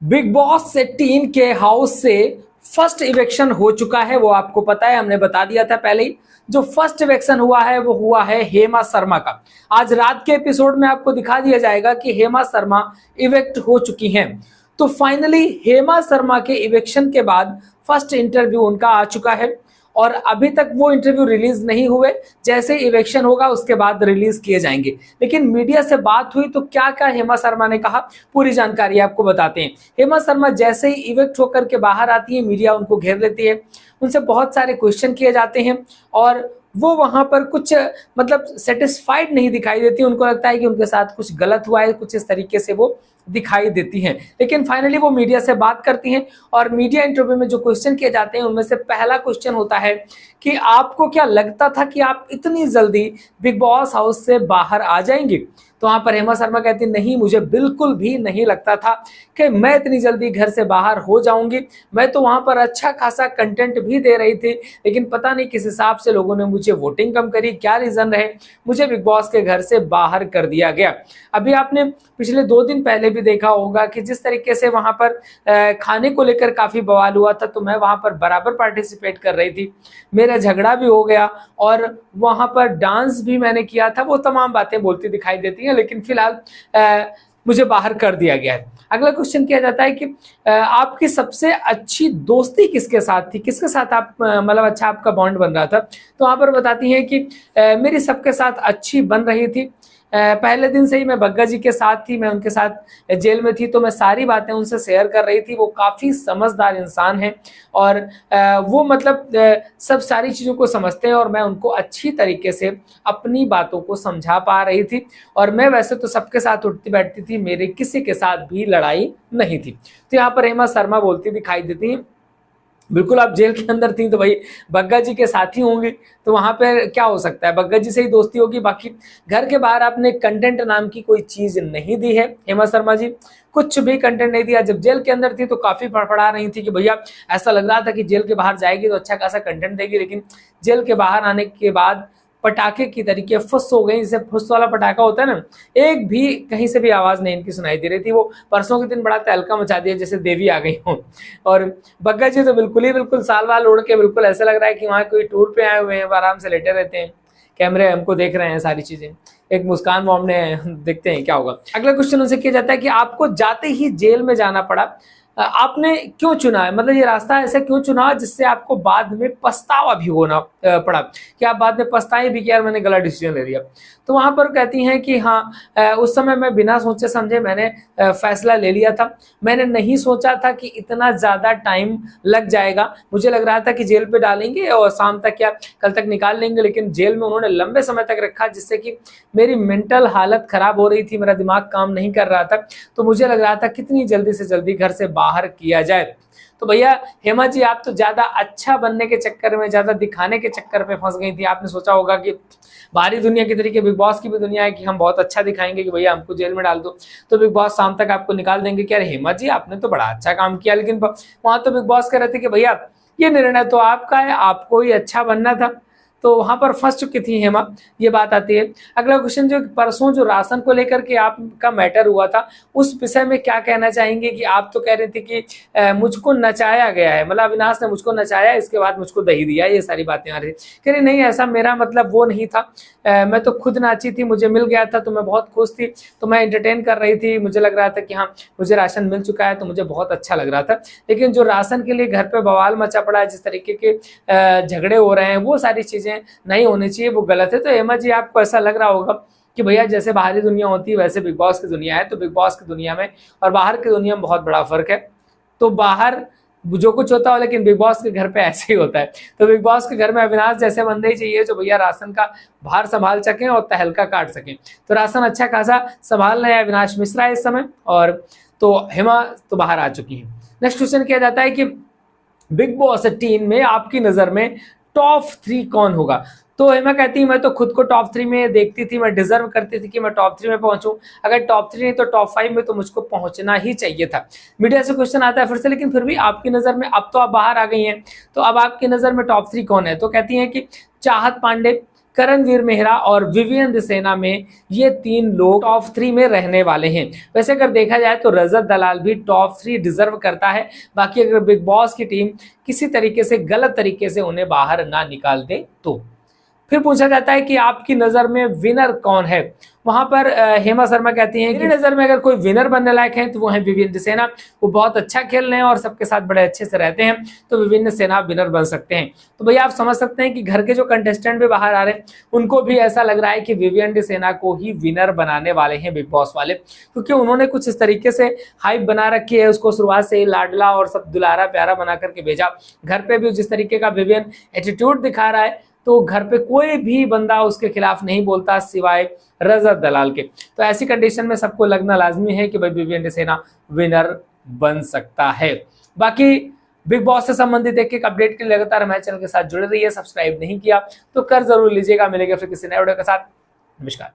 Big boss 18 के house से first इवेक्शन हो चुका है। वो आपको पता है, हमने बता दिया था पहले ही। जो फर्स्ट इवेक्शन हुआ है वो हुआ है हेमा शर्मा का। आज रात के एपिसोड में आपको दिखा दिया जाएगा कि हेमा शर्मा इवेक्ट हो चुकी हैं। तो फाइनली हेमा शर्मा के इवेक्शन के बाद फर्स्ट इंटरव्यू उनका आ चुका है और अभी तक वो इंटरव्यू रिलीज नहीं हुए। जैसे इवेक्शन होगा उसके बाद रिलीज किए जाएंगे। लेकिन मीडिया से बात हुई तो क्या क्या हेमा शर्मा ने कहा, पूरी जानकारी आपको बताते हैं। हेमा शर्मा जैसे ही इवेक्ट होकर के बाहर आती है, मीडिया उनको घेर लेती है, उनसे बहुत सारे क्वेश्चन किए जाते हैं और वो वहां पर कुछ मतलब सेटिस्फाइड नहीं दिखाई देती। उनको लगता है कि उनके साथ कुछ गलत हुआ है, कुछ इस तरीके से वो दिखाई देती हैं। लेकिन फाइनली वो मीडिया से बात करती हैं और मीडिया इंटरव्यू में जो क्वेश्चन किए जाते हैं उनमें से पहला क्वेश्चन होता है कि आपको क्या लगता था कि आप इतनी जल्दी बिग बॉस हाउस से बाहर आ जाएंगी। तो वहां पर हेमा शर्मा कहती नहीं, मुझे बिल्कुल भी नहीं लगता था कि मैं इतनी जल्दी घर से बाहर हो जाऊंगी। मैं तो वहां पर अच्छा खासा कंटेंट भी दे रही थी, लेकिन पता नहीं किस हिसाब से लोगों ने मुझे वोटिंग कम करी, क्या रीजन रहे, मुझे बिग बॉस के घर से बाहर कर दिया गया। अभी आपने पिछले 2 दिन पहले भी देखा होगा कि जिस तरीके से वहां पर खाने को लेकर काफी बवाल हुआ था, तो मैं वहां पर बराबर पार्टिसिपेट कर रही थी, मेरा झगड़ा भी हो गया और वहां पर डांस भी मैंने किया था। वो तमाम बातें बोलती दिखाई देती हैं, लेकिन फिलहाल मुझे बाहर कर दिया गया है। अगला क्वेश्चन किया जाता है कि आपकी सबसे अच्छी दोस्ती किसके साथ थी, किसके साथ आप मतलब अच्छा आपका बॉन्ड बन रहा था। तो वहां पर बताती हैं कि मेरी सबके साथ अच्छी बन रही थी। पहले दिन से ही मैं बग्गा जी के साथ थी, मैं उनके साथ जेल में थी, तो मैं सारी बातें उनसे शेयर कर रही थी। वो काफ़ी समझदार इंसान हैं और वो मतलब सब सारी चीज़ों को समझते हैं और मैं उनको अच्छी तरीके से अपनी बातों को समझा पा रही थी। और मैं वैसे तो सबके साथ उठती बैठती थी, मेरे किसी के साथ भी लड़ाई नहीं थी। तो यहाँ पर हेमा शर्मा बोलती दिखाई देती हैं, बिल्कुल आप जेल के अंदर थी तो भाई बग्गा जी के साथी होंगे, तो वहां पर क्या हो सकता है, बग्गा जी से ही दोस्ती होगी। बाकी घर के बाहर आपने कंटेंट नाम की कोई चीज नहीं दी है हेमा शर्मा जी, कुछ भी कंटेंट नहीं दिया। जब जेल के अंदर थी तो काफी फड़फड़ा रही थी कि भैया ऐसा लग रहा था कि जेल के बाहर जाएगी तो अच्छा खासा कंटेंट देगी, लेकिन जेल के बाहर आने के बाद पटाखे की तरीके फुस हो गई। जैसे फुस वाला पटाखा होता है ना, एक भी कहीं से भी आवाज नहीं इनकी सुनाई दे रही थी। वो परसों के दिन बड़ा तहलका मचा दिया जैसे देवी आ गई हो। और बग्गा जी तो बिल्कुल साल वाल उड़ के बिल्कुल ऐसा लग रहा है कि वहाँ कोई टूर पे आए हुए हैं, आराम से लेटे रहते हैं, कैमरे हमको देख रहे हैं, सारी चीजें एक मुस्कान वो हमने देखते हैं क्या होगा। अगला क्वेश्चन उनसे किया जाता है कि आपको जाते ही जेल में जाना पड़ा, आपने क्यों चुना है, मतलब ये रास्ता ऐसा क्यों चुना जिससे आपको बाद में पछतावा भी होना पड़ा, कि आप बाद में पछताए भी कि यार मैंने गलत डिसीजन ले लिया। तो वहां पर कहती हैं कि हाँ, उस समय मैं बिना सोचे समझे मैंने फैसला ले लिया था। मैंने नहीं सोचा था कि इतना ज्यादा टाइम लग जाएगा। मुझे लग रहा था कि जेल पे डालेंगे और शाम तक या कल तक निकाल लेंगे, लेकिन जेल में उन्होंने लंबे समय तक रखा, जिससे कि मेरी मेंटल हालत खराब हो रही थी, मेरा दिमाग काम नहीं कर रहा था। तो मुझे लग रहा था कितनी जल्दी से जल्दी घर से बाहर किया जाए। तो भैया हेमा जी, आप तो ज्यादा अच्छा बनने के चक्कर में, ज्यादा दिखाने के चक्कर में फंस गई थी। आपने सोचा होगा कि बाहरी दुनिया की तरीके बिग बॉस की भी दुनिया है कि हम बहुत अच्छा दिखाएंगे कि भैया हमको जेल में डाल दो, तो बिग बॉस शाम तक आपको निकाल देंगे। कि अरे हेमा जी आपने तो बड़ा अच्छा काम किया, लेकिन वहां तो बिग बॉस कह रहे थे कि भैया ये निर्णय तो आपका है, आपको ही अच्छा बनना था। तो वहां पर फंस चुकी थी हेमा, ये बात आती है। अगला क्वेश्चन, जो परसों जो राशन को लेकर के आपका मैटर हुआ था, उस विषय में क्या कहना चाहेंगे। कि आप तो कह रहे थे कि मुझको नचाया गया है, मतलब अविनाश ने मुझको नचाया, इसके बाद मुझको दही दिया, ये सारी बातें आ रही थी। कह रही नहीं, ऐसा मेरा मतलब वो नहीं था, मैं तो खुद नाची थी, मुझे मिल गया था तो मैं बहुत खुश थी, तो मैं एंटरटेन कर रही थी, मुझे लग रहा था कि हाँ मुझे राशन मिल चुका है तो मुझे बहुत अच्छा लग रहा था। लेकिन जो राशन के लिए घर पे बवाल मचा पड़ा है, जिस तरीके के झगड़े हो रहे हैं, वो सारी चीजें नहीं होनी चाहिए, वो गलत है। तो हेमा जी आपको ऐसा लग रहा होगा कि भैया जैसे बाहरी दुनिया होती है वैसे बिग बॉस की दुनिया है, तो बिग बॉस की दुनिया में और बाहर की दुनिया में बहुत बड़ा फर्क है। तो बाहर जो कुछ होता हो, लेकिन बिग बॉस के घर पे ऐसे ही होता है। तो बिग बॉस के घर में अविनाश जैसे बंदे ही चाहिए जो भैया राशन का भार संभाल सकें और तहलका काट सकें। तो राशन अच्छा खासा संभाल रहे हैं अविनाश मिश्रा इस समय, और तो हेमा तो बाहर आ चुकी है। नेक्स्ट क्वेश्चन किया जाता है कि बिग बॉस 18 में आपकी नजर में टॉप 3 कौन होगा। तो हेमा कहती है मैं तो खुद को टॉप 3 में देखती थी, मैं डिजर्व करती थी कि मैं टॉप 3 में पहुंचूं, अगर टॉप 3 नहीं तो टॉप 5 में तो मुझको पहुंचना ही चाहिए था। मीडिया से क्वेश्चन आता है फिर से, लेकिन फिर भी आपकी नजर में, अब तो आप बाहर आ गई हैं, तो अब आपकी नजर में टॉप 3 कौन है। तो कहती हैं कि चाहत पांडे, करणवीर मेहरा और विवियन दिसेना में ये 3 लोग टॉप 3 में रहने वाले हैं। वैसे अगर देखा जाए तो रजत दलाल भी टॉप 3 डिजर्व करता है। बाकी अगर बिग बॉस की टीम किसी तरीके से गलत तरीके से उन्हें बाहर ना निकाल दे तो। फिर पूछा जाता है कि आपकी नजर में विनर कौन है। वहां पर हेमा शर्मा कहती हैं कि मेरी नजर में अगर कोई विनर बनने लायक है तो वो है विवियन दिसेना। वो बहुत अच्छा खेल रहे हैं और सबके साथ बड़े अच्छे से रहते हैं, तो विवियन दिसेना विनर बन सकते हैं। तो भैया आप समझ सकते हैं कि घर के जो कंटेस्टेंट भी बाहर आ रहे हैं उनको भी ऐसा लग रहा है कि विवियन दिसेना को ही विनर बनाने वाले हैं बिग बॉस वाले, क्योंकि उन्होंने कुछ इस तरीके से हाइप बना रखी है, उसको शुरुआत से ही लाडला और सब दुलारा प्यारा बना करके भेजा। घर पे भी जिस तरीके का विवियन एटीट्यूड दिखा रहा है तो घर पे कोई भी बंदा उसके खिलाफ नहीं बोलता सिवाय रजत दलाल के। तो ऐसी कंडीशन में सबको लगना लाजमी है कि भाई विवियन दिसेना विनर बन सकता है। बाकी बिग बॉस से संबंधित एक अपडेट के लिए लगातार हमारे चैनल के साथ जुड़े रहिए। सब्सक्राइब नहीं किया तो कर जरूर लीजिएगा। मिलेंगे फिर किसी नए वीडियो के साथ। नमस्कार।